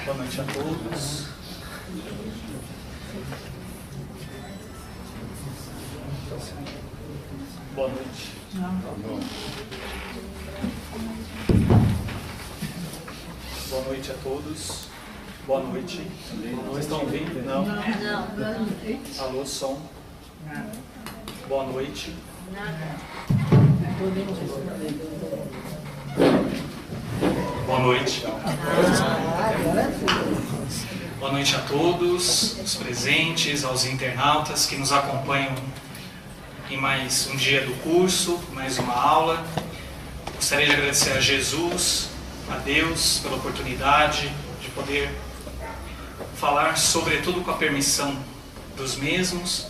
Boa noite a todos. Boa noite. Boa noite a todos. Boa noite. Não estão ouvindo? Não? Não. Alô, som. Boa noite. Boa noite. Boa noite a todos, os presentes, aos internautas que nos acompanham em mais um dia do curso, mais uma aula. Gostaria de agradecer a Jesus, a Deus, pela oportunidade de poder falar, sobretudo com a permissão dos mesmos,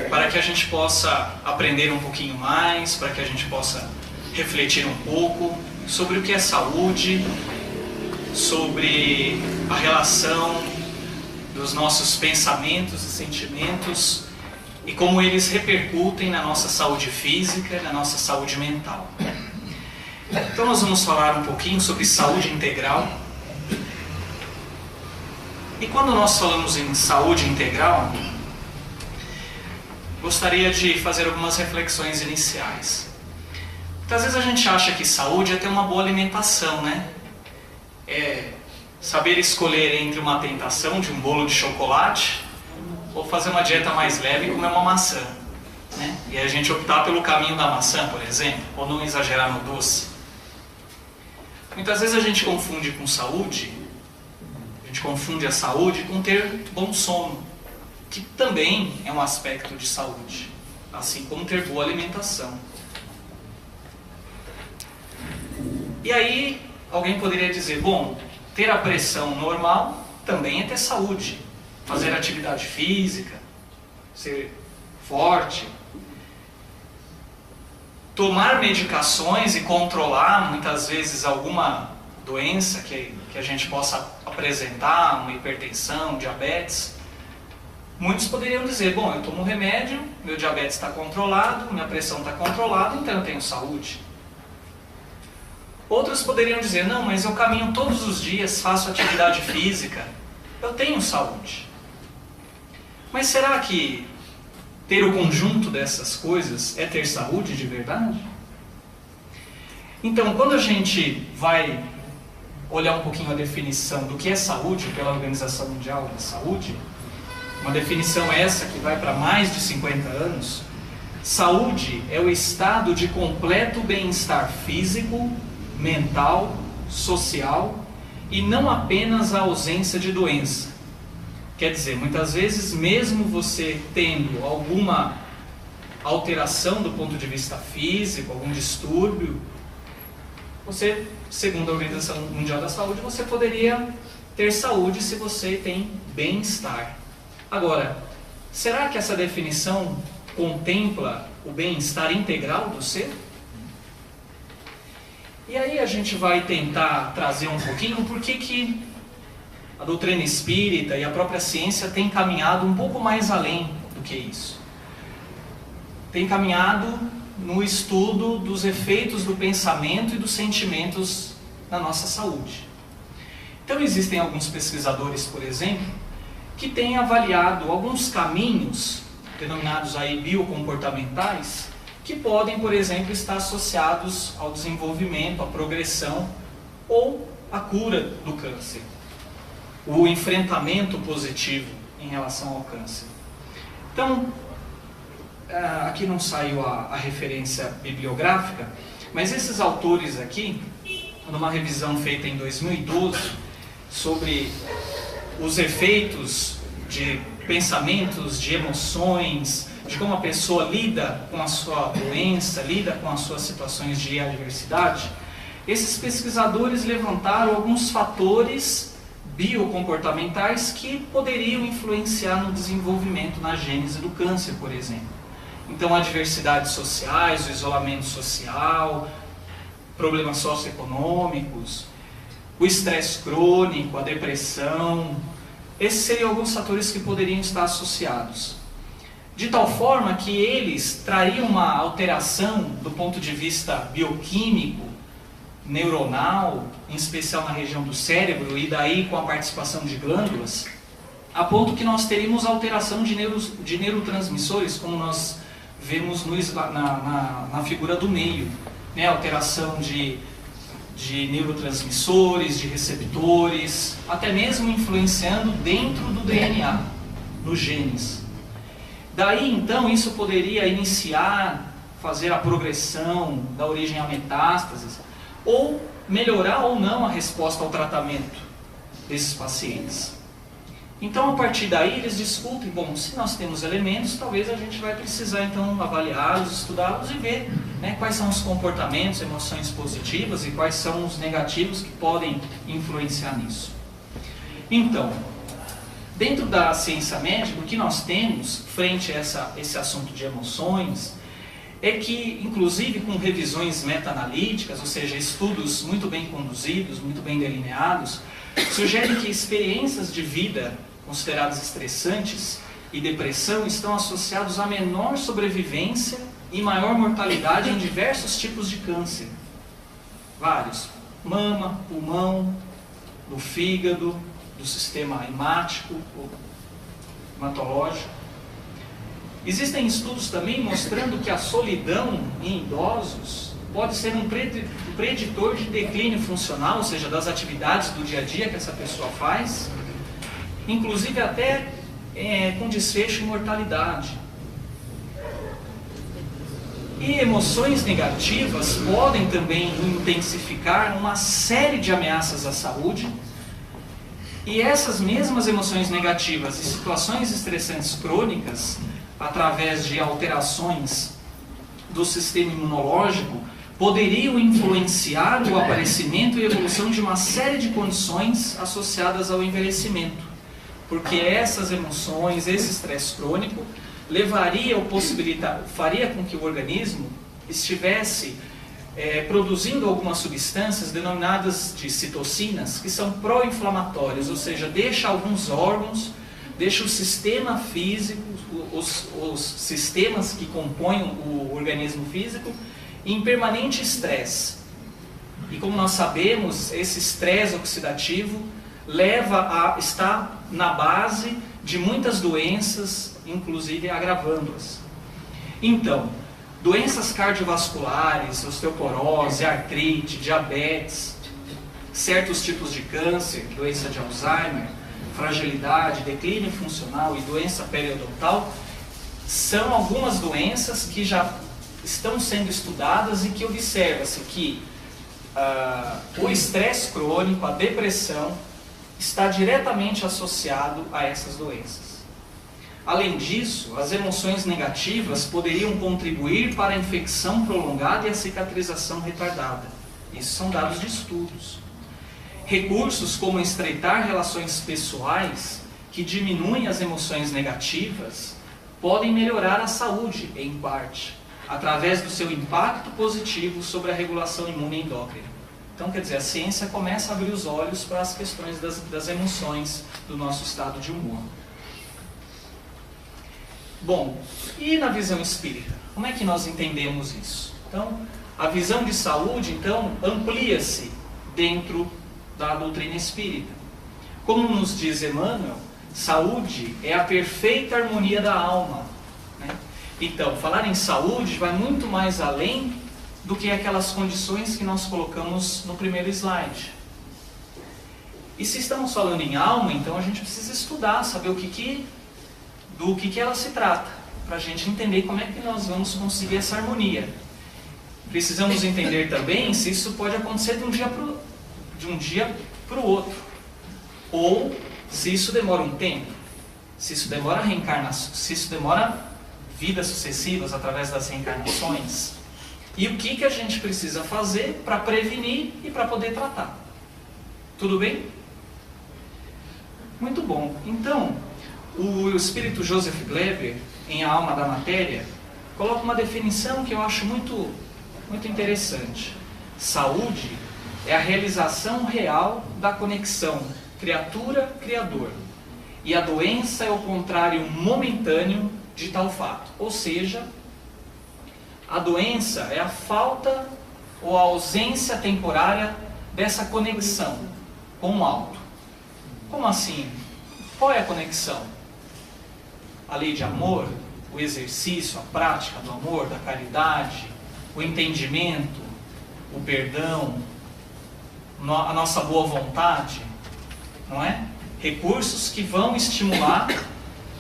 para que a gente possa aprender um pouquinho mais, para que a gente possa refletir um pouco sobre o que é saúde, sobre a relação dos nossos pensamentos e sentimentos e como eles repercutem na nossa saúde física e na nossa saúde mental. Então nós vamos falar um pouquinho sobre saúde integral. E quando nós falamos em saúde integral, gostaria de fazer algumas reflexões iniciais. Muitas vezes a gente acha que saúde é ter uma boa alimentação, né? É saber escolher entre uma tentação de um bolo de chocolate ou fazer uma dieta mais leve e comer uma maçã, né? E a gente optar pelo caminho da maçã, por exemplo, ou não exagerar no doce. Muitas vezes a gente confunde com saúde, a gente confunde a saúde com ter bom sono, que também é um aspecto de saúde, assim como ter boa alimentação. E aí, alguém poderia dizer, bom, ter a pressão normal também é ter saúde. Fazer atividade física, ser forte. Tomar medicações e controlar, muitas vezes, alguma doença que a gente possa apresentar, uma hipertensão, diabetes. Muitos poderiam dizer, bom, eu tomo remédio, meu diabetes está controlado, minha pressão está controlada, então eu tenho saúde. Outros poderiam dizer, não, mas eu caminho todos os dias, faço atividade física, eu tenho saúde. Mas será que ter o conjunto dessas coisas é ter saúde de verdade? Então, quando a gente vai olhar um pouquinho a definição do que é saúde pela Organização Mundial da Saúde, uma definição essa que vai para mais de 50 anos, saúde é o estado de completo bem-estar físico, mental, social e não apenas a ausência de doença. Quer dizer, muitas vezes, mesmo você tendo alguma alteração do ponto de vista físico, algum distúrbio, você, segundo a Organização Mundial da Saúde, você poderia ter saúde se você tem bem-estar. Agora, será que essa definição contempla o bem-estar integral do ser? E aí a gente vai tentar trazer um pouquinho por que a doutrina espírita e a própria ciência tem caminhado um pouco mais além do que isso. Tem caminhado no estudo dos efeitos do pensamento e dos sentimentos na nossa saúde. Então existem alguns pesquisadores, por exemplo, que têm avaliado alguns caminhos, denominados aí biocomportamentais, que podem, por exemplo, estar associados ao desenvolvimento, à progressão ou à cura do câncer. O enfrentamento positivo em relação ao câncer. Então, aqui não saiu a referência bibliográfica, mas esses autores aqui, numa revisão feita em 2012, sobre os efeitos de pensamentos, de emoções, de como a pessoa lida com a sua doença, lida com as suas situações de adversidade, esses pesquisadores levantaram alguns fatores biocomportamentais que poderiam influenciar no desenvolvimento, na gênese do câncer, por exemplo. Então, adversidades sociais, o isolamento social, problemas socioeconômicos, o estresse crônico, a depressão, esses seriam alguns fatores que poderiam estar associados. De tal forma que eles trariam uma alteração do ponto de vista bioquímico neuronal, em especial na região do cérebro, e daí com a participação de glândulas, a ponto que nós teríamos alteração de neurotransmissores, como nós vemos na figura do meio, né? Alteração de neurotransmissores, de receptores, até mesmo influenciando dentro do DNA, nos genes. Daí então isso poderia iniciar, fazer a progressão da origem a metástases, ou melhorar ou não a resposta ao tratamento desses pacientes. Então, a partir daí, eles discutem, bom, se nós temos elementos, talvez a gente vai precisar, então, avaliá-los, estudá-los e ver, né, quais são os comportamentos, emoções positivas e quais são os negativos que podem influenciar nisso. Então, dentro da ciência médica, o que nós temos, frente a esse assunto de emoções, é que, inclusive com revisões meta-analíticas, ou seja, estudos muito bem conduzidos, muito bem delineados, sugerem que experiências de vida consideradas estressantes e depressão estão associados a menor sobrevivência e maior mortalidade em diversos tipos de câncer. Vários. Mama, pulmão, do fígado, do sistema hemático, hematológico. Existem estudos também mostrando que a solidão em idosos pode ser um preditor de declínio funcional, ou seja, das atividades do dia a dia que essa pessoa faz, inclusive até com desfecho em mortalidade. E emoções negativas podem também intensificar uma série de ameaças à saúde, e essas mesmas emoções negativas e situações estressantes crônicas, através de alterações do sistema imunológico, poderiam influenciar o aparecimento e evolução de uma série de condições associadas ao envelhecimento. Porque essas emoções, esse estresse crônico, faria com que o organismo estivesse produzindo algumas substâncias denominadas de citocinas, que são pró-inflamatórias, ou seja, deixa alguns órgãos, deixa o sistema físico, os sistemas que compõem o organismo físico, em permanente estresse. E como nós sabemos, esse estresse oxidativo está na base de muitas doenças, inclusive agravando-as. Então, doenças cardiovasculares, osteoporose, artrite, diabetes, certos tipos de câncer, doença de Alzheimer, fragilidade, declínio funcional e doença periodontal, são algumas doenças que já estão sendo estudadas e que observa-se que o estresse crônico, a depressão, está diretamente associado a essas doenças. Além disso, as emoções negativas poderiam contribuir para a infecção prolongada e a cicatrização retardada. Isso são dados de estudos. Recursos como estreitar relações pessoais, que diminuem as emoções negativas, podem melhorar a saúde, em parte, através do seu impacto positivo sobre a regulação imune endócrina. Então, quer dizer, a ciência começa a abrir os olhos para as questões das emoções, do nosso estado de humor. Bom, e na visão espírita? Como é que nós entendemos isso? Então, a visão de saúde, então, amplia-se dentro da doutrina espírita. Como nos diz Emmanuel, saúde é a perfeita harmonia da alma, né? Então, falar em saúde vai muito mais além do que aquelas condições que nós colocamos no primeiro slide. E se estamos falando em alma, então a gente precisa estudar, saber do que ela se trata, para a gente entender como é que nós vamos conseguir essa harmonia. Precisamos entender também se isso pode acontecer de um dia para o outro, ou se isso demora um tempo, se isso demora reencarnação, se isso demora vidas sucessivas através das reencarnações, e o que a gente precisa fazer para prevenir e para poder tratar. Tudo bem? Muito bom. Então, o espírito Joseph Gleber, em A Alma da Matéria, coloca uma definição que eu acho muito, muito interessante. Saúde é a realização real da conexão criatura-criador. E a doença é o contrário momentâneo de tal fato. Ou seja, a doença é a falta ou a ausência temporária dessa conexão com o alto. Como assim? Qual é a conexão? A lei de amor, o exercício, a prática do amor, da caridade, o entendimento, o perdão, a nossa boa vontade, não é? Recursos que vão estimular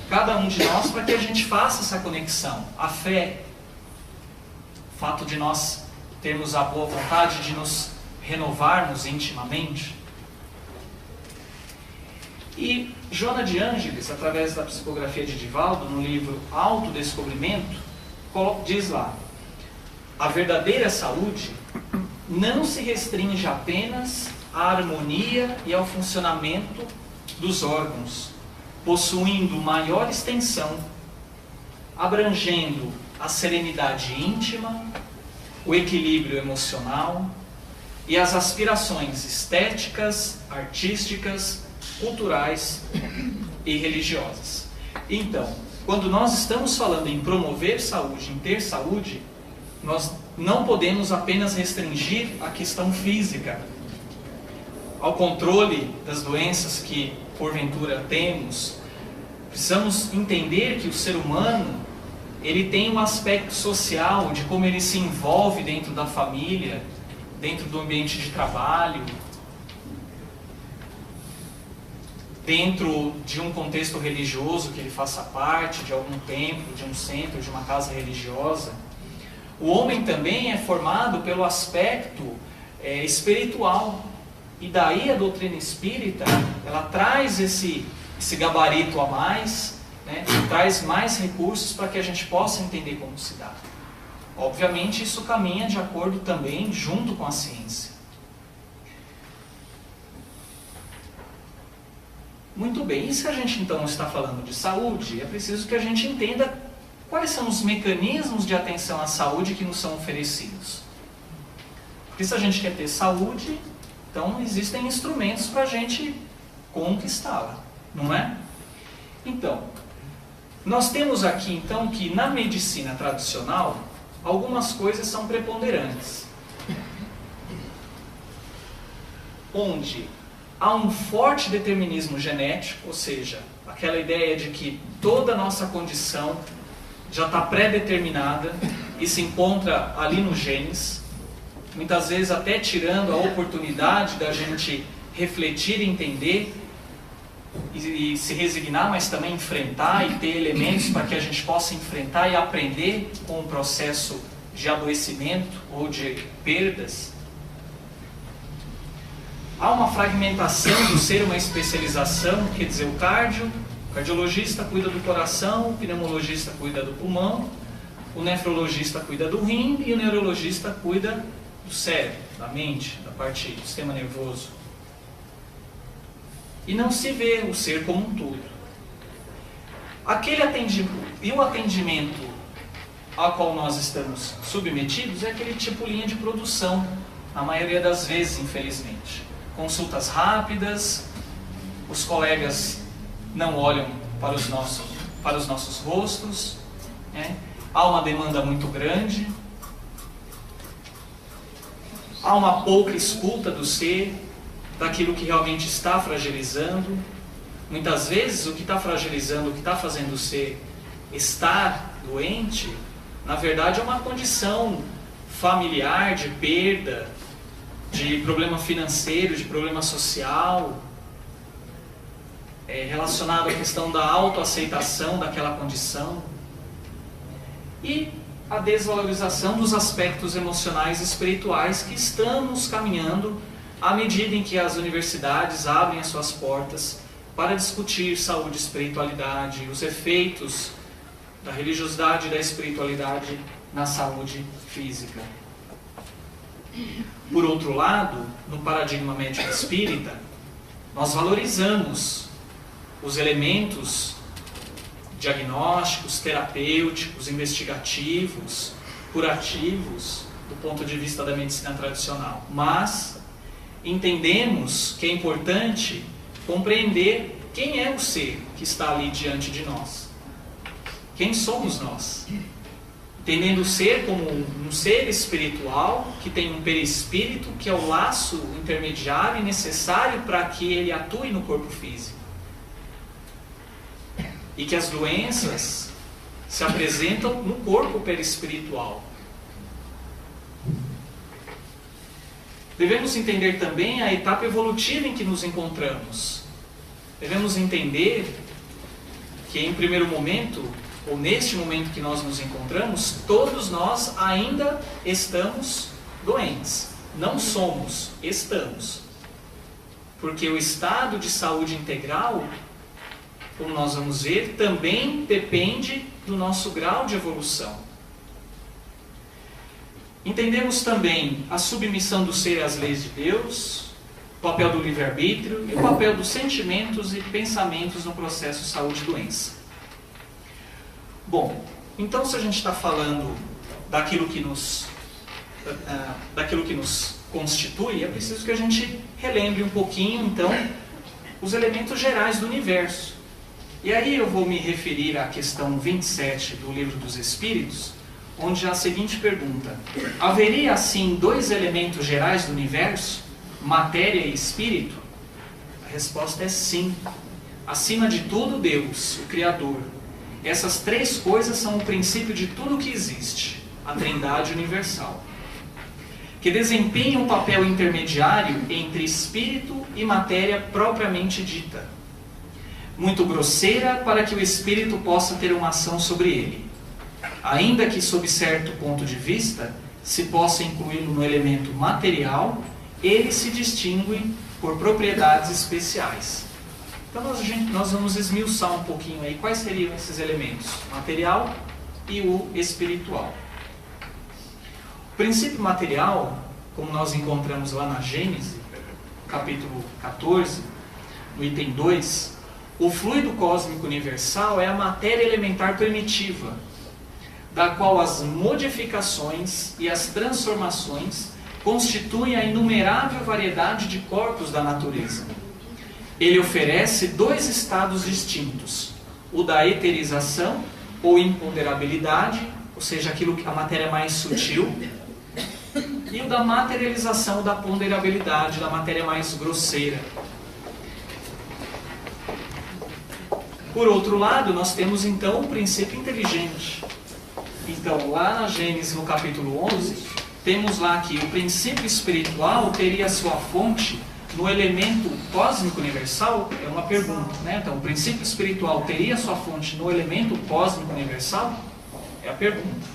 cada um de nós para que a gente faça essa conexão. A fé, o fato de nós termos a boa vontade de nos renovarmos intimamente. E Joana de Ângeles, através da psicografia de Divaldo, no livro Autodescobrimento, diz lá: a verdadeira saúde não se restringe apenas à harmonia e ao funcionamento dos órgãos, possuindo maior extensão, abrangendo a serenidade íntima, o equilíbrio emocional e as aspirações estéticas, artísticas, culturais e religiosas. Então, quando nós estamos falando em promover saúde, em ter saúde, nós não podemos apenas restringir a questão física, ao controle das doenças que porventura temos. Precisamos entender que o ser humano, ele tem um aspecto social de como ele se envolve dentro da família, dentro do ambiente de trabalho, dentro de um contexto religioso que ele faça parte, de algum templo, de um centro, de uma casa religiosa. O homem também é formado pelo aspecto espiritual. E daí a doutrina espírita, ela traz esse gabarito a mais, né? Traz mais recursos para que a gente possa entender como se dá. Obviamente isso caminha de acordo também junto com a ciência. Muito bem, e se a gente então está falando de saúde, é preciso que a gente entenda quais são os mecanismos de atenção à saúde que nos são oferecidos. Porque se a gente quer ter saúde, então existem instrumentos para a gente conquistá-la, não é? Então, nós temos aqui então que na medicina tradicional, algumas coisas são preponderantes. Onde há um forte determinismo genético, ou seja, aquela ideia de que toda a nossa condição já está pré-determinada e se encontra ali nos genes, muitas vezes até tirando a oportunidade da gente refletir e entender e se resignar, mas também enfrentar e ter elementos para que a gente possa enfrentar e aprender com o processo de adoecimento ou de perdas. Há uma fragmentação do ser, uma especialização, quer dizer, o cardiologista cuida do coração, o pneumologista cuida do pulmão, o nefrologista cuida do rim e o neurologista cuida do cérebro, da mente, da parte do sistema nervoso. E não se vê o ser como um todo. E o atendimento ao qual nós estamos submetidos é aquele tipo linha de produção, na maioria das vezes, infelizmente. Consultas rápidas, os colegas não olham para os nossos rostos, né? Há uma demanda muito grande, há uma pouca escuta do ser, daquilo que realmente está fragilizando. Muitas vezes o que está fragilizando, o que está fazendo o ser estar doente, na verdade é uma condição familiar, de perda, de problema financeiro, de problema social, relacionado à questão da autoaceitação daquela condição e a desvalorização dos aspectos emocionais e espirituais que estamos caminhando à medida em que as universidades abrem as suas portas para discutir saúde e espiritualidade, os efeitos da religiosidade e da espiritualidade na saúde física. Por outro lado, no paradigma médico espírita, nós valorizamos os elementos diagnósticos, terapêuticos, investigativos, curativos, do ponto de vista da medicina tradicional. Mas entendemos que é importante compreender quem é o ser que está ali diante de nós. Quem somos nós? entendendo o ser como um ser espiritual, que tem um perispírito, que é o laço intermediário e necessário para que ele atue no corpo físico. E que as doenças se apresentam no corpo perispiritual. Devemos entender também a etapa evolutiva em que nos encontramos. Devemos entender que em primeiro momento, ou neste momento que nós nos encontramos, todos nós ainda estamos doentes. Não somos, estamos. Porque o estado de saúde integral, como nós vamos ver, também depende do nosso grau de evolução. Entendemos também a submissão do ser às leis de Deus, o papel do livre-arbítrio e o papel dos sentimentos e pensamentos no processo saúde-doença. Bom, então se a gente está falando daquilo que nos constitui, é preciso que a gente relembre um pouquinho, então, os elementos gerais do universo. E aí eu vou me referir à questão 27 do Livro dos Espíritos, onde há a seguinte pergunta: haveria assim dois elementos gerais do universo, matéria e espírito? A resposta é sim. Acima de tudo, Deus, o Criador. Essas três coisas são o princípio de tudo que existe, a Trindade universal, que desempenha um papel intermediário entre espírito e matéria propriamente dita, muito grosseira para que o espírito possa ter uma ação sobre ele, ainda que sob certo ponto de vista se possa incluí-lo no elemento material, ele se distingue por propriedades especiais. Então nós vamos esmiuçar um pouquinho aí quais seriam esses elementos, material e o espiritual. O princípio material, como nós encontramos lá na Gênesis, capítulo 14, no item 2, o fluido cósmico universal é a matéria elementar primitiva, da qual as modificações e as transformações constituem a inumerável variedade de corpos da natureza. Ele oferece dois estados distintos: o da eterização ou imponderabilidade, ou seja, aquilo que a matéria mais sutil, e o da materialização, da ponderabilidade, da matéria mais grosseira. Por outro lado, nós temos então o princípio inteligente. Então, lá na Gênesis, no capítulo 11, temos lá que o princípio espiritual teria sua fonte no elemento cósmico universal. É uma pergunta, né? Então, o princípio espiritual teria sua fonte no elemento cósmico universal? É a pergunta.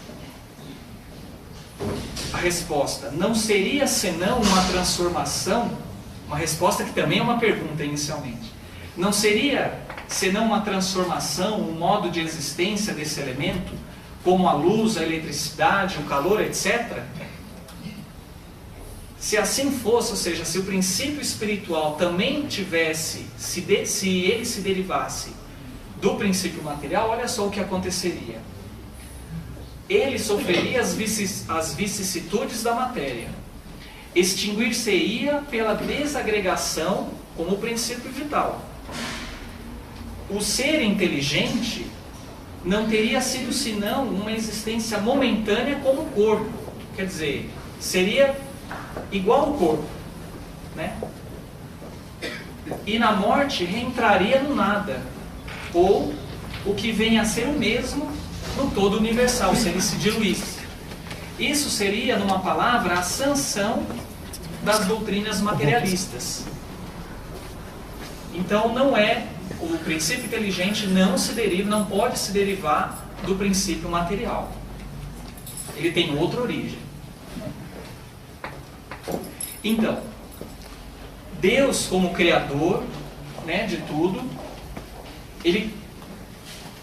A resposta: não seria senão uma transformação, uma resposta que também é uma pergunta inicialmente. Não seria senão uma transformação, um modo de existência desse elemento, como a luz, a eletricidade, o calor, etc.? Se assim fosse, ou seja, se o princípio espiritual também tivesse, se ele se derivasse do princípio material, olha só o que aconteceria. Ele sofreria as vicissitudes da matéria. Extinguir-se-ia pela desagregação como princípio vital. O ser inteligente não teria sido senão uma existência momentânea como corpo. Quer dizer, seria igual ao corpo, né? E na morte reentraria no nada, ou o que vem a ser o mesmo no todo universal, se ele se diluísse. Isso seria, numa palavra, a sanção das doutrinas materialistas. Então o princípio inteligente não pode se derivar do princípio material. Ele tem outra origem. Então, Deus, como Criador, né, de tudo, Ele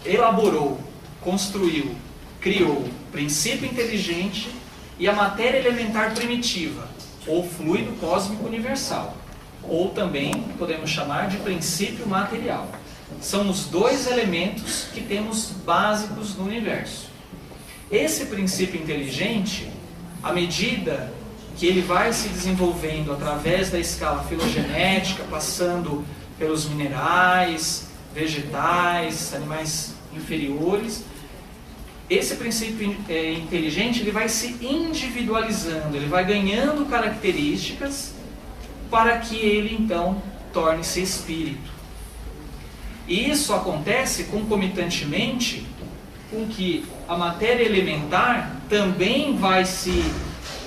elaborou, construiu, criou o princípio inteligente e a matéria elementar primitiva, ou fluido cósmico universal, ou também podemos chamar de princípio material. São os dois elementos que temos básicos no universo. Esse princípio inteligente, à medida que ele vai se desenvolvendo através da escala filogenética, passando pelos minerais, vegetais, animais inferiores, esse princípio inteligente ele vai se individualizando, ele vai ganhando características para que ele então torne-se espírito. E isso acontece concomitantemente com que a matéria elementar também vai se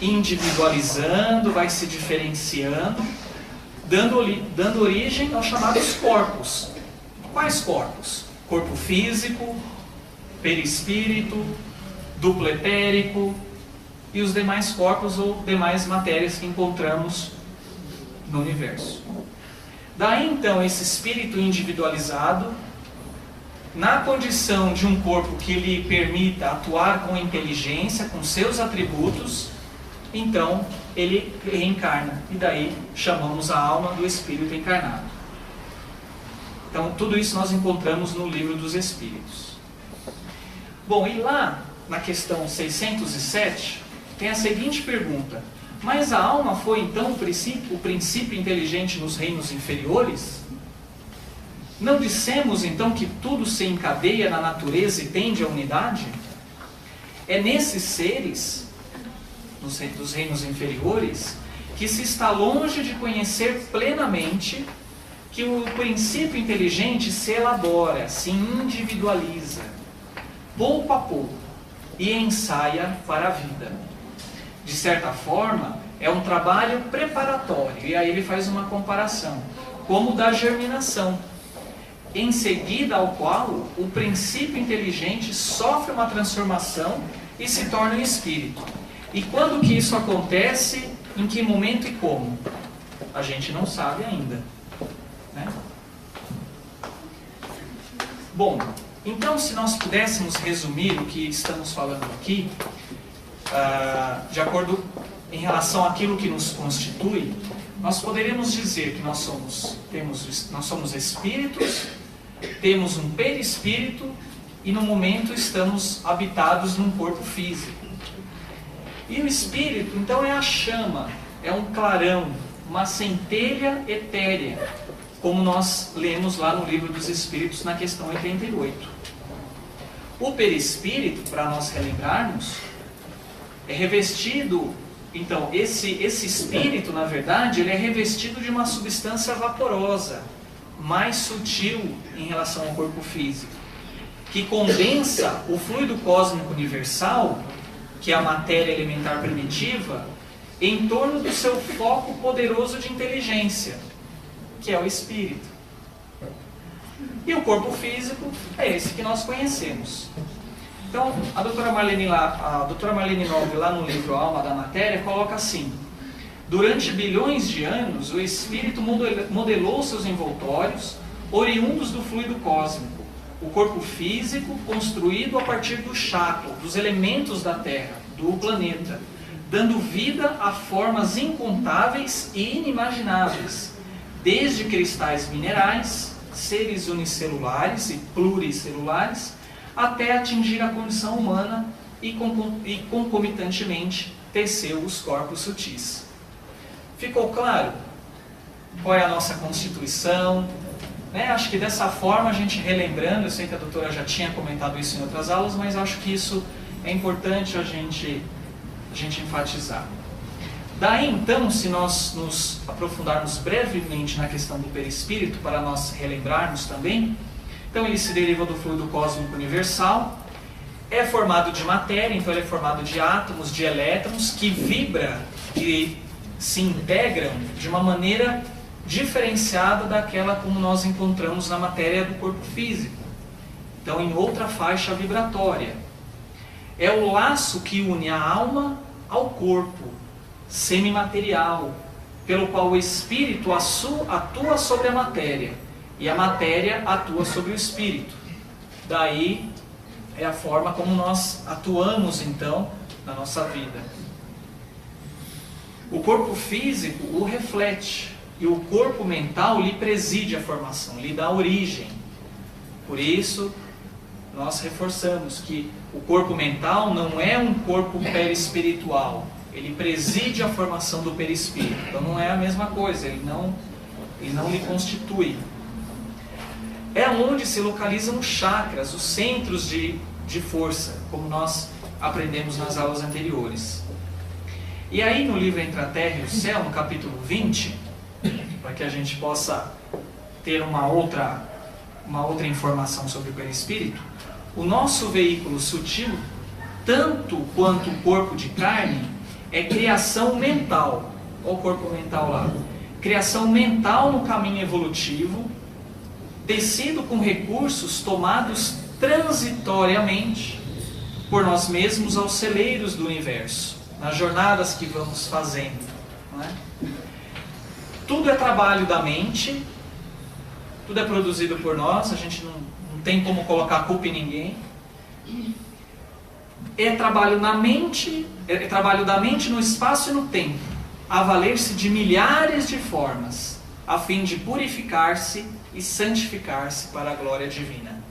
individualizando, vai se diferenciando, dando origem aos chamados corpos. Quais corpos? Corpo físico, perispírito, duplo etérico e os demais corpos ou demais matérias que encontramos no universo. Daí então esse espírito individualizado, na condição de um corpo que lhe permita atuar com inteligência, com seus atributos, então ele reencarna. E daí chamamos a alma do espírito encarnado. Então tudo isso nós encontramos no Livro dos Espíritos. Bom, e lá na questão 607 tem a seguinte pergunta: mas a alma foi então o princípio inteligente nos reinos inferiores? Não dissemos então que tudo se encadeia na natureza e tende à unidade? É nesses seres, dos reinos inferiores, que se está longe de conhecer plenamente que o princípio inteligente se elabora, se individualiza, pouco a pouco, e ensaia para a vida. De certa forma, é um trabalho preparatório, e aí ele faz uma comparação, como da germinação, em seguida ao qual o princípio inteligente sofre uma transformação e se torna um espírito. E quando que isso acontece, em que momento e como? A gente não sabe ainda, né? Bom, então se nós pudéssemos resumir o que estamos falando aqui, de acordo em relação àquilo que nos constitui, nós poderíamos dizer que nós somos espíritos, temos um perispírito e no momento estamos habitados num corpo físico. E o espírito, então, é a chama, é um clarão, uma centelha etérea, como nós lemos lá no Livro dos Espíritos, na questão 88. O perispírito, para nós relembrarmos, é revestido, então, esse espírito, na verdade, ele é revestido de uma substância vaporosa, mais sutil em relação ao corpo físico, que condensa o fluido cósmico universal, que é a matéria elementar primitiva, em torno do seu foco poderoso de inteligência, que é o espírito. E o corpo físico é esse que nós conhecemos. Então, a doutora Marlene Nobre, lá no livro Alma da Matéria, coloca assim: durante bilhões de anos, o espírito modelou seus envoltórios, oriundos do fluido cósmico, o corpo físico construído a partir do chakra, dos elementos da Terra, do planeta, dando vida a formas incontáveis e inimagináveis, desde cristais minerais, seres unicelulares e pluricelulares, até atingir a condição humana e concomitantemente tecer os corpos sutis. Ficou claro qual é a nossa constituição? Né? Acho que dessa forma a gente relembrando, eu sei que a doutora já tinha comentado isso em outras aulas, mas acho que isso é importante a gente enfatizar. Daí então, se nós nos aprofundarmos brevemente na questão do perispírito, para nós relembrarmos também, então ele se deriva do fluido cósmico universal, é formado de matéria, então ele é formado de átomos, de elétrons, que vibram e se integram de uma maneira diferenciada daquela como nós encontramos na matéria do corpo físico. Então, em outra faixa vibratória. É o laço que une a alma ao corpo semimaterial, pelo qual o espírito atua sobre a matéria e a matéria atua sobre o espírito. Daí é a forma como nós atuamos então na nossa vida. O corpo físico o reflete e o corpo mental lhe preside a formação, lhe dá origem. Por isso, nós reforçamos que o corpo mental não é um corpo perispiritual, ele preside a formação do perispírito. Então não é a mesma coisa, ele não lhe constitui. É onde se localizam os chakras, os centros de de força, como nós aprendemos nas aulas anteriores. E aí no livro Entre a Terra e o Céu, no capítulo 20, para que a gente possa ter uma outra informação sobre o perispírito, o nosso veículo sutil, tanto quanto o corpo de carne, é criação mental. Olha o corpo mental lá. Criação mental no caminho evolutivo, tecido com recursos tomados transitoriamente por nós mesmos aos celeiros do universo, nas jornadas que vamos fazendo. Não é? Tudo é trabalho da mente, tudo é produzido por nós, a gente não tem como colocar a culpa em ninguém. É trabalho na mente, é trabalho da mente no espaço e no tempo, a valer-se de milhares de formas, a fim de purificar-se e santificar-se para a glória divina.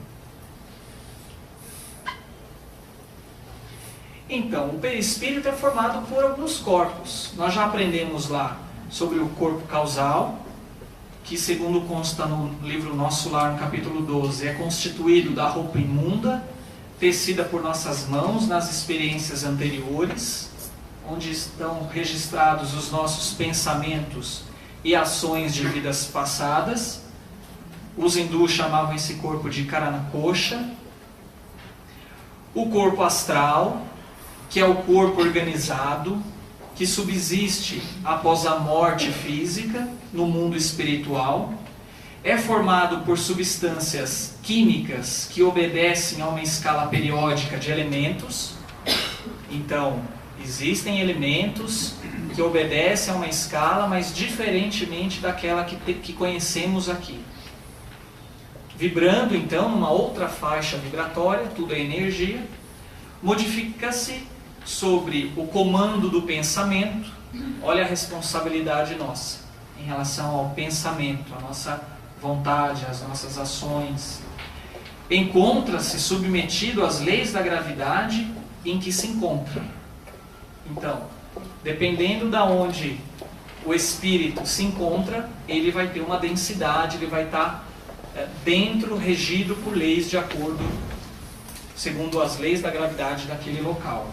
Então, o perispírito é formado por alguns corpos. Nós já aprendemos lá sobre o corpo causal, que segundo consta no livro Nosso Lar, no capítulo 12, é constituído da roupa imunda, tecida por nossas mãos nas experiências anteriores, onde estão registrados os nossos pensamentos e ações de vidas passadas. Os hindus chamavam esse corpo de Karanakosha. O corpo astral, que é o corpo organizado, que subsiste após a morte física no mundo espiritual, é formado por substâncias químicas que obedecem a uma escala periódica de elementos. Então, existem elementos que obedecem a uma escala, mas diferentemente daquela que conhecemos aqui. Vibrando, então, numa outra faixa vibratória, tudo é energia, modifica-se sobre o comando do pensamento. Olha a responsabilidade nossa em relação ao pensamento, a nossa vontade, as nossas ações. Encontra-se submetido às leis da gravidade em que se encontra. Então, dependendo de onde o espírito se encontra, ele vai ter uma densidade, ele vai estar dentro, regido por leis de acordo, segundo as leis da gravidade daquele local.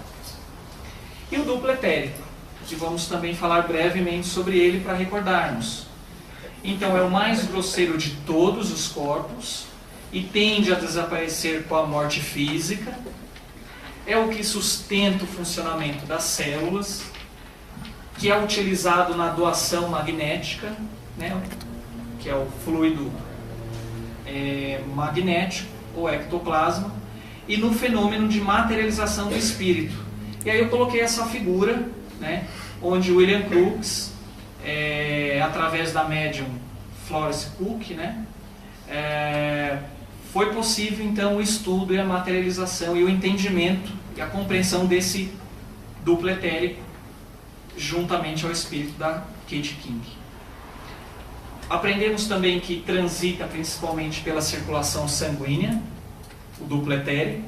E o duplo etérico, que vamos também falar brevemente sobre ele para recordarmos. Então é o mais grosseiro de todos os corpos e tende a desaparecer com a morte física. É o que sustenta o funcionamento das células, que é utilizado na doação magnética, né, que é o fluido magnético ou ectoplasma, e no fenômeno de materialização do espírito. E aí eu coloquei essa figura, né, onde William Crookes, através da médium Florence Cook, né, foi possível então o estudo e a materialização e o entendimento e a compreensão desse duplo etérico juntamente ao espírito da Kate King. Aprendemos também que transita principalmente pela circulação sanguínea, o duplo etérico,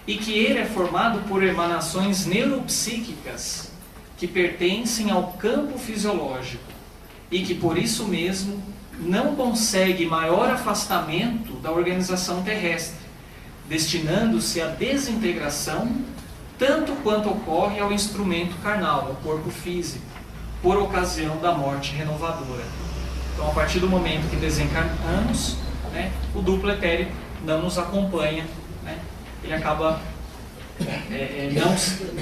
e que ele é formado por emanações neuropsíquicas que pertencem ao campo fisiológico e que por isso mesmo não consegue maior afastamento da organização terrestre, destinando-se à desintegração tanto quanto ocorre ao instrumento carnal, ao corpo físico, por ocasião da morte renovadora. Então, a partir do momento que desencarnamos, né, o duplo etérico não nos acompanha, né, ele acaba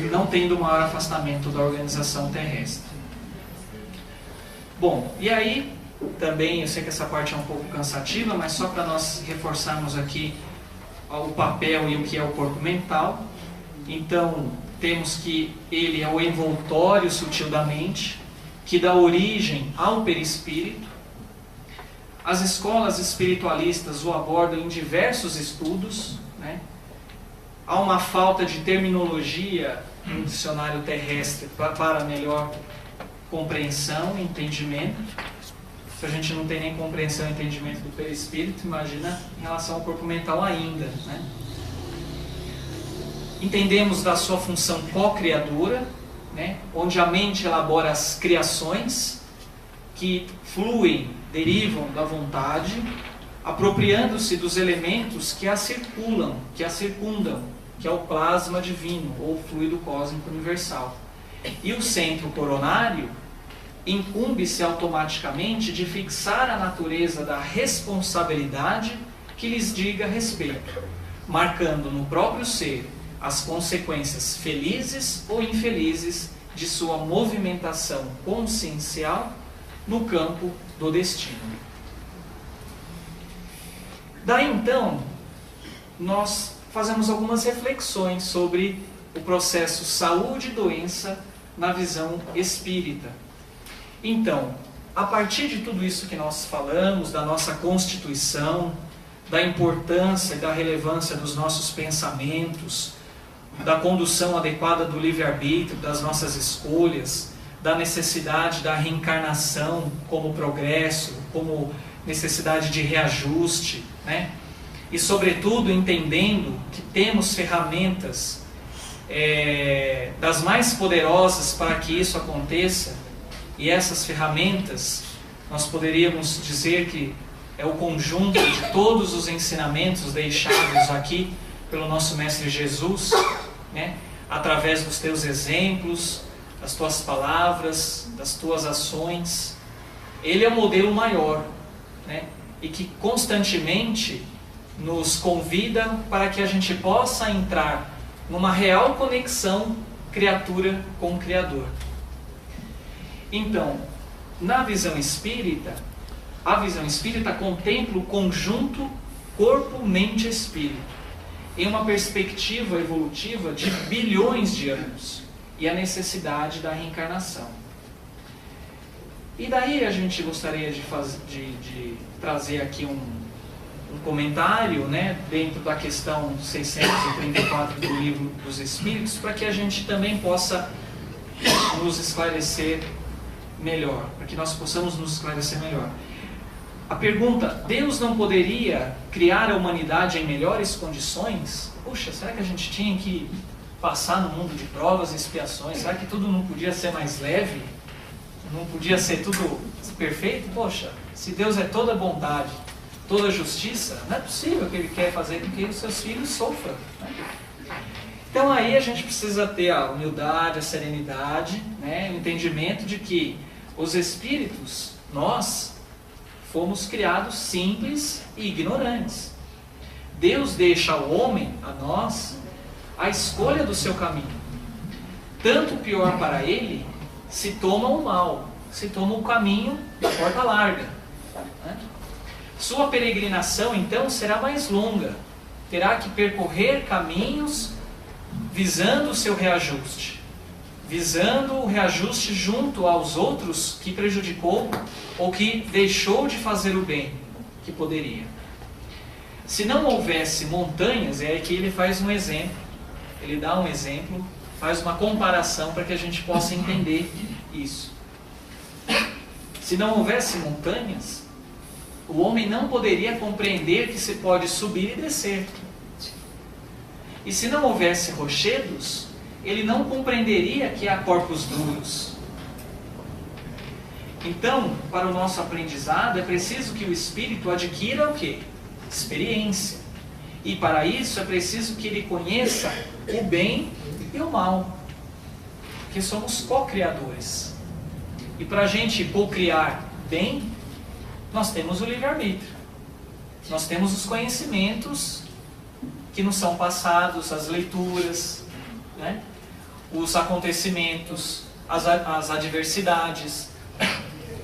não tendo maior afastamento da organização terrestre. Bom, e aí também, eu sei que essa parte é um pouco cansativa, mas só para nós reforçarmos aqui o papel e o que é o corpo mental. Então, temos que ele é o envoltório sutil da mente, que dá origem ao perispírito. As escolas espiritualistas o abordam em diversos estudos, né? Há uma falta de terminologia no dicionário terrestre para melhor compreensão e entendimento. Se a gente não tem nem compreensão e entendimento do perispírito, imagina em relação ao corpo mental ainda, né? Entendemos da sua função co-criadora, né? Onde a mente elabora as criações que fluem, derivam da vontade, apropriando-se dos elementos que a circundam, que é o plasma divino, ou fluido cósmico universal. E o centro coronário incumbe-se automaticamente de fixar a natureza da responsabilidade que lhes diga respeito, marcando no próprio ser as consequências felizes ou infelizes de sua movimentação consciencial no campo do destino. Daí então, nós fazemos algumas reflexões sobre o processo saúde e doença na visão espírita. Então, a partir de tudo isso que nós falamos, da nossa constituição, da importância e da relevância dos nossos pensamentos, da condução adequada do livre-arbítrio, das nossas escolhas, da necessidade da reencarnação como progresso, como necessidade de reajuste, né? E sobretudo entendendo que temos ferramentas das mais poderosas para que isso aconteça, e essas ferramentas nós poderíamos dizer que é o conjunto de todos os ensinamentos deixados aqui pelo nosso Mestre Jesus, né? Através dos teus exemplos, das tuas palavras, das tuas ações. Ele é o modelo maior, né? E que constantemente nos convida para que a gente possa entrar numa real conexão criatura com o Criador. Então, na visão espírita, a visão espírita contempla o conjunto corpo, mente e espírito em uma perspectiva evolutiva de bilhões de anos e a necessidade da reencarnação. E daí a gente gostaria de trazer aqui um comentário, né, dentro da questão 634 do Livro dos Espíritos, para que a gente também possa nos esclarecer melhor, para que nós possamos nos esclarecer melhor. A pergunta: Deus não poderia criar a humanidade em melhores condições? Puxa, será que a gente tinha que passar no mundo de provas e expiações? Será que tudo não podia ser mais leve? Não podia ser tudo perfeito? Poxa, se Deus é toda bondade, toda justiça, não é possível que Ele quer fazer com que os seus filhos sofram, né? Então aí a gente precisa ter a humildade, a serenidade, né, o entendimento de que os espíritos, nós, fomos criados simples e ignorantes. Deus deixa ao homem, a nós, a escolha do seu caminho. Tanto pior para ele, se toma o mal, se toma o caminho da porta larga, né? Sua peregrinação, então, será mais longa. Terá que percorrer caminhos visando o seu reajuste, visando o reajuste junto aos outros que prejudicou ou que deixou de fazer o bem que poderia. Se não houvesse montanhas, é que ele faz um exemplo, ele dá um exemplo, faz uma comparação para que a gente possa entender isso. Se não houvesse montanhas, o homem não poderia compreender que se pode subir e descer. E se não houvesse rochedos, ele não compreenderia que há corpos duros. Então, para o nosso aprendizado, é preciso que o espírito adquira o quê? Experiência. E para isso é preciso que ele conheça o bem e o mal. Porque somos co-criadores. E para a gente co-criar bem, nós temos o livre-arbítrio. Nós temos os conhecimentos que nos são passados, as leituras, né? Os acontecimentos, as adversidades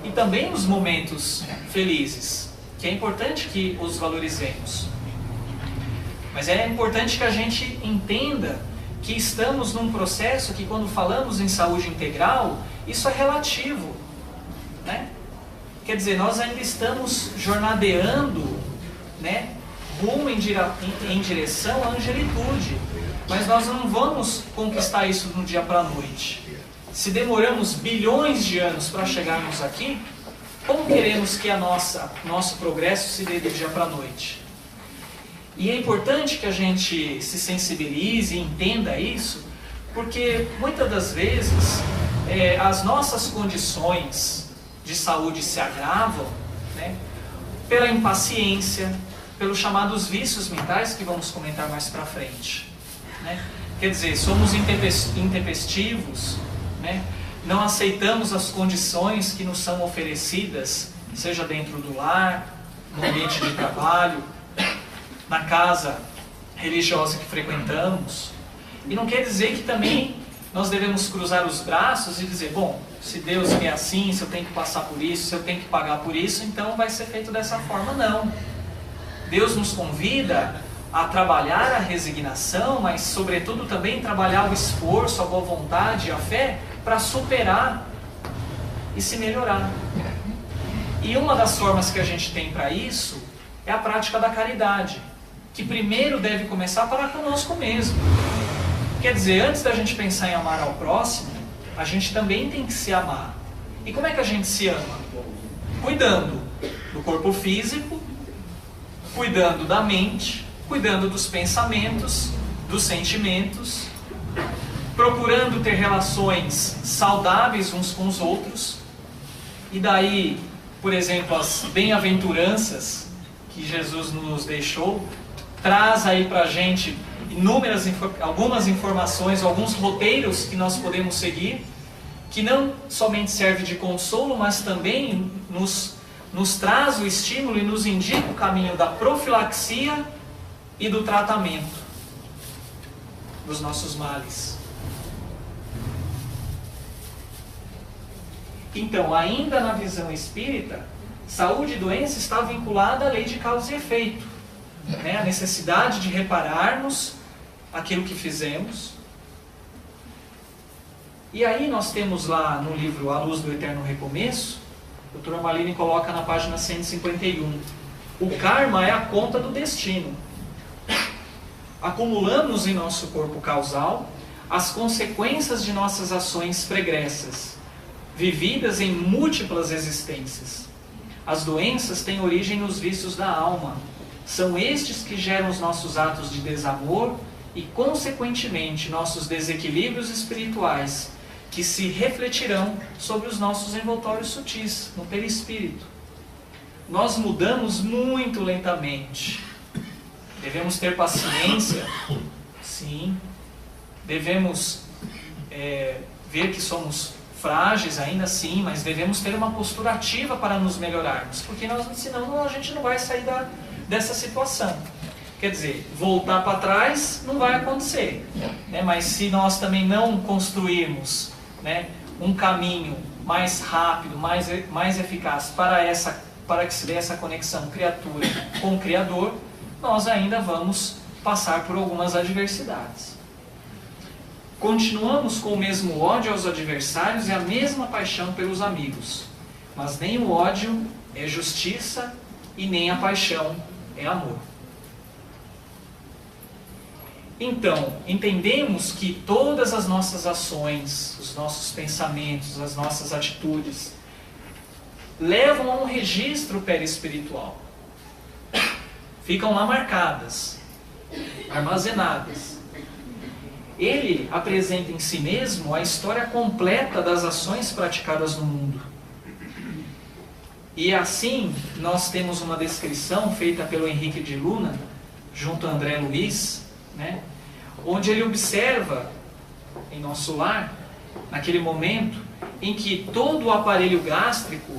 e também os momentos felizes, que é importante que os valorizemos. Mas é importante que a gente entenda que estamos num processo que, quando falamos em saúde integral, isso é relativo, né? Quer dizer, nós ainda estamos jornadeando, né, rumo em direção à angelitude. Mas nós não vamos conquistar isso de um dia para a noite. Se demoramos bilhões de anos para chegarmos aqui, como queremos que nosso progresso se dê do dia para a noite? E é importante que a gente se sensibilize e entenda isso, porque muitas das vezes as nossas condições de saúde se agravam, né, pela impaciência, pelos chamados vícios mentais que vamos comentar mais para frente, né? Quer dizer, somos intempestivos, né? Não aceitamos as condições que nos são oferecidas, seja dentro do lar, no ambiente de trabalho, na casa religiosa que frequentamos. E não quer dizer que também nós devemos cruzar os braços e dizer, bom, se Deus é assim, se eu tenho que passar por isso, se eu tenho que pagar por isso, então vai ser feito dessa forma. Não. Deus nos convida a trabalhar a resignação, mas sobretudo também trabalhar o esforço, a boa vontade, a fé, para superar e se melhorar. E uma das formas que a gente tem para isso é a prática da caridade, que primeiro deve começar para conosco mesmo. Quer dizer, antes da gente pensar em amar ao próximo, a gente também tem que se amar. E como é que a gente se ama? Cuidando do corpo físico, cuidando da mente, cuidando dos pensamentos, dos sentimentos, procurando ter relações saudáveis uns com os outros. E daí, por exemplo, as bem-aventuranças que Jesus nos deixou, traz aí pra gente algumas informações, alguns roteiros que nós podemos seguir, que não somente serve de consolo, mas também nos traz o estímulo e nos indica o caminho da profilaxia e do tratamento dos nossos males. Então, ainda na visão espírita, saúde e doença está vinculada à lei de causa e efeito, né? A necessidade de repararmos aquilo que fizemos. E aí nós temos lá no livro A Luz do Eterno Recomeço, o Dr. Malini coloca na página 151, o karma é a conta do destino. Acumulamos em nosso corpo causal as consequências de nossas ações pregressas, vividas em múltiplas existências. As doenças têm origem nos vícios da alma. São estes que geram os nossos atos de desamor e, consequentemente, nossos desequilíbrios espirituais, que se refletirão sobre os nossos envoltórios sutis, no perispírito. Nós mudamos muito lentamente. Devemos ter paciência, sim. Devemos ver que somos frágeis ainda sim, mas devemos ter uma postura ativa para nos melhorarmos, porque senão a gente não vai sair dessa situação. Quer dizer, voltar para trás não vai acontecer, né? Mas se nós também não construirmos, né, um caminho mais rápido, mais eficaz para que se dê essa conexão criatura com o Criador, nós ainda vamos passar por algumas adversidades. Continuamos com o mesmo ódio aos adversários e a mesma paixão pelos amigos, mas nem o ódio é justiça e nem a paixão é amor. Então, entendemos que todas as nossas ações, os nossos pensamentos, as nossas atitudes levam a um registro perispiritual. Ficam lá marcadas, armazenadas. Ele apresenta em si mesmo a história completa das ações praticadas no mundo. E assim, nós temos uma descrição feita pelo Henrique de Luna, junto a André Luiz, né, onde ele observa em nosso lar, naquele momento em que todo o aparelho gástrico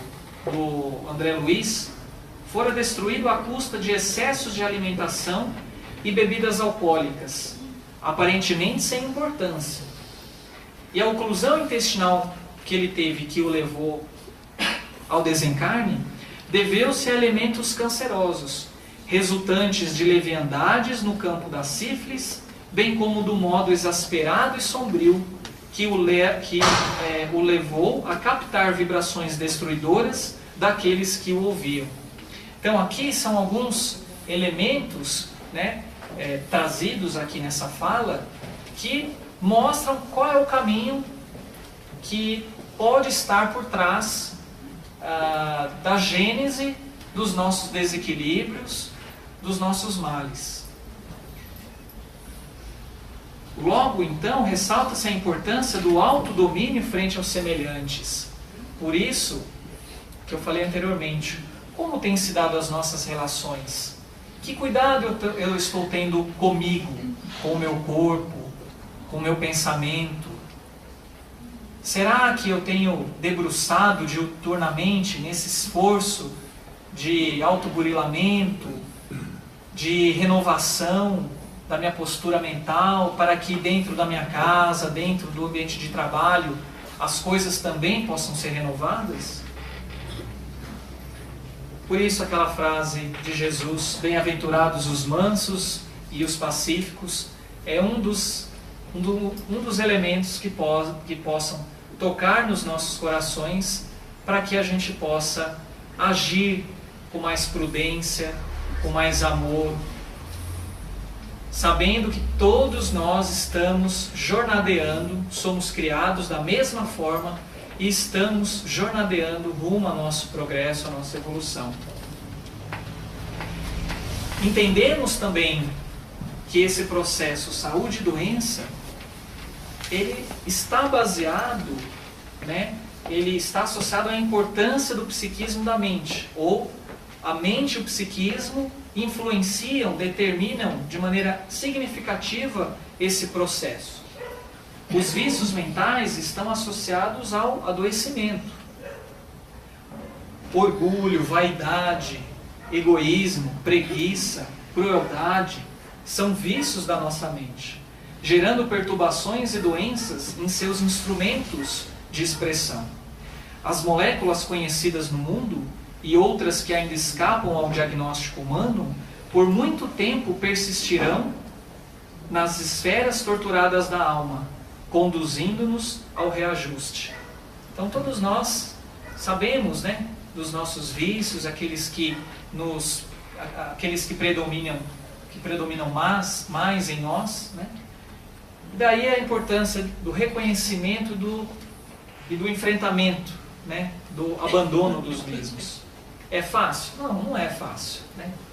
do André Luiz fora destruído à custa de excessos de alimentação e bebidas alcoólicas, aparentemente sem importância. E a oclusão intestinal que ele teve, que o levou ao desencarne, deveu-se a elementos cancerosos, resultantes de leviandades no campo da sífilis, bem como do modo exasperado e sombrio que o levou a captar vibrações destruidoras daqueles que o ouviam. Então aqui são alguns elementos, né, trazidos aqui nessa fala, que mostram qual é o caminho que pode estar por trás da gênese dos nossos desequilíbrios, dos nossos males. Logo, então, ressalta-se a importância do autodomínio frente aos semelhantes. Por isso, que eu falei anteriormente, como têm se dado as nossas relações? Que cuidado eu estou tendo comigo, com o meu corpo, com o meu pensamento? Será que eu tenho debruçado diuturnamente nesse esforço de autoburilamento, de renovação da minha postura mental, para que dentro da minha casa, dentro do ambiente de trabalho, as coisas também possam ser renovadas? Por isso aquela frase de Jesus, bem-aventurados os mansos e os pacíficos, é um dos elementos que possam tocar nos nossos corações para que a gente possa agir com mais prudência, com mais amor, sabendo que todos nós estamos jornadeando, somos criados da mesma forma e estamos jornadeando rumo ao nosso progresso, à nossa evolução. Entendemos também que esse processo saúde e doença, ele está baseado, ele está associado à importância do psiquismo da mente, ou a mente e o psiquismo influenciam, determinam de maneira significativa esse processo. Os vícios mentais estão associados ao adoecimento. Orgulho, vaidade, egoísmo, preguiça, crueldade, são vícios da nossa mente, gerando perturbações e doenças em seus instrumentos de expressão. As moléculas conhecidas no mundo e outras que ainda escapam ao diagnóstico humano, por muito tempo persistirão nas esferas torturadas da alma, conduzindo-nos ao reajuste. Então todos nós sabemos, dos nossos vícios, aqueles que predominam mais em nós, Daí a importância do reconhecimento e do enfrentamento, do abandono dos mesmos. É fácil? Não é fácil.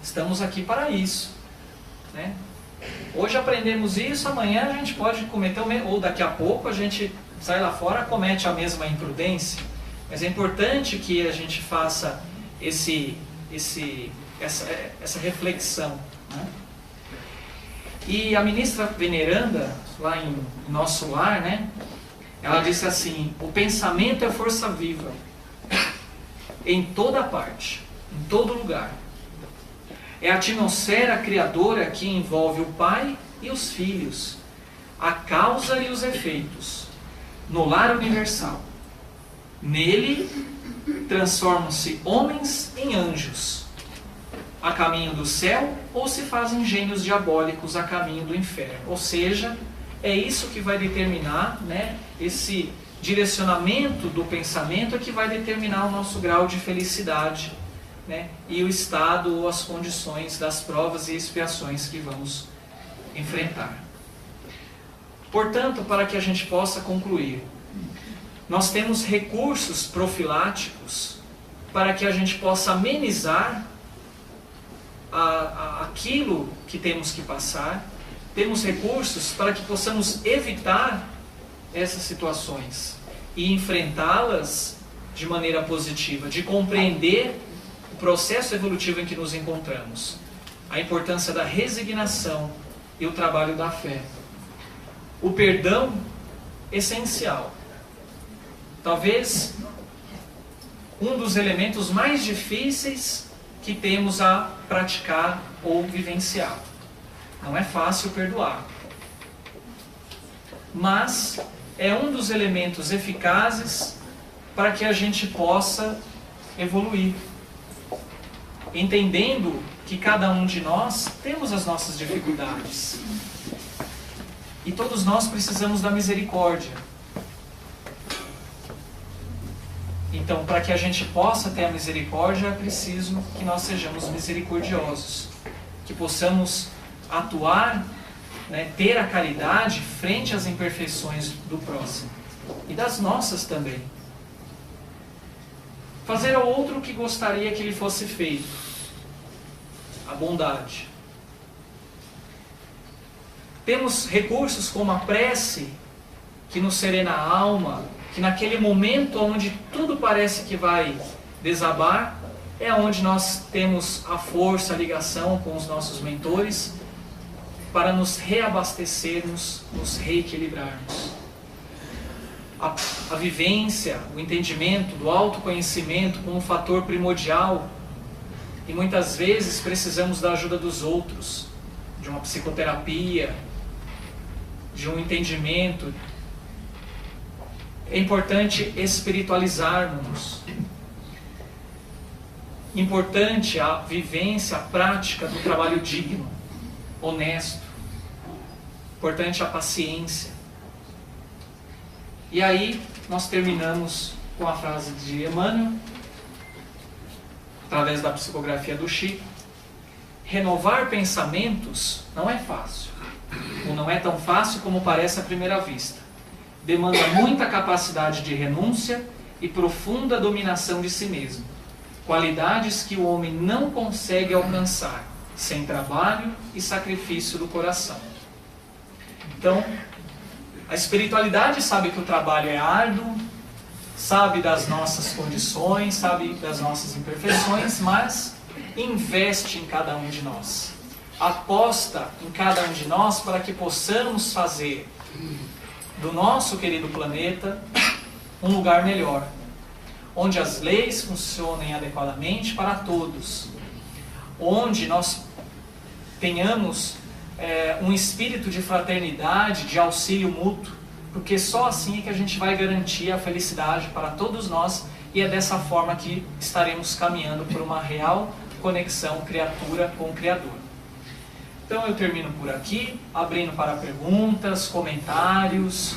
Estamos aqui para isso. Hoje aprendemos isso, amanhã a gente pode cometer ou daqui a pouco a gente sai lá fora e comete a mesma imprudência. Mas é importante que a gente faça essa reflexão. E a ministra veneranda, lá em Nosso Lar, ela disse assim: o pensamento é força viva, em toda parte, em todo lugar. É a atmosfera criadora que envolve o Pai e os filhos, a causa e os efeitos, no lar universal. Nele transformam-se homens em anjos, a caminho do céu, ou se fazem gênios diabólicos a caminho do inferno. Ou seja, é isso que vai determinar, esse direcionamento do pensamento é que vai determinar o nosso grau de felicidade, e o estado ou as condições das provas e expiações que vamos enfrentar. Portanto, para que a gente possa concluir, nós temos recursos profiláticos para que a gente possa amenizar aquilo que temos que passar. Temos recursos para que possamos evitar essas situações e enfrentá-las de maneira positiva, de compreender o processo evolutivo em que nos encontramos, a importância da resignação e o trabalho da fé. O perdão, essencial. Talvez um dos elementos mais difíceis que temos a praticar ou vivenciar. Não é fácil perdoar, mas é um dos elementos eficazes para que a gente possa evoluir, entendendo que cada um de nós temos as nossas dificuldades e todos nós precisamos da misericórdia. Então, para que a gente possa ter a misericórdia, é preciso que nós sejamos misericordiosos, que possamos atuar, ter a caridade frente às imperfeições do próximo e das nossas também. Fazer ao outro o que gostaria que lhe fosse feito, a bondade. Temos recursos como a prece, que nos serena a alma, que naquele momento onde tudo parece que vai desabar, é onde nós temos a força, a ligação com os nossos mentores para nos reabastecermos, nos reequilibrarmos. A vivência, o entendimento do autoconhecimento como um fator primordial, e muitas vezes precisamos da ajuda dos outros, de uma psicoterapia, de um entendimento. É importante espiritualizarmos. Importante a vivência, a prática do trabalho digno, honesto. Importante a paciência. E aí nós terminamos com a frase de Emmanuel, através da psicografia do Chico: renovar pensamentos não é fácil, ou não é tão fácil como parece à primeira vista. Demanda muita capacidade de renúncia e profunda dominação de si mesmo, qualidades que o homem não consegue alcançar sem trabalho e sacrifício do coração. Então, a espiritualidade sabe que o trabalho é árduo, sabe das nossas condições, sabe das nossas imperfeições, mas investe em cada um de nós. Aposta em cada um de nós para que possamos fazer do nosso querido planeta um lugar melhor, onde as leis funcionem adequadamente para todos, onde nós tenhamos um espírito de fraternidade, de auxílio mútuo, porque só assim é que a gente vai garantir a felicidade para todos nós, e é dessa forma que estaremos caminhando por uma real conexão criatura com o Criador. Então eu termino por aqui, abrindo para perguntas, comentários.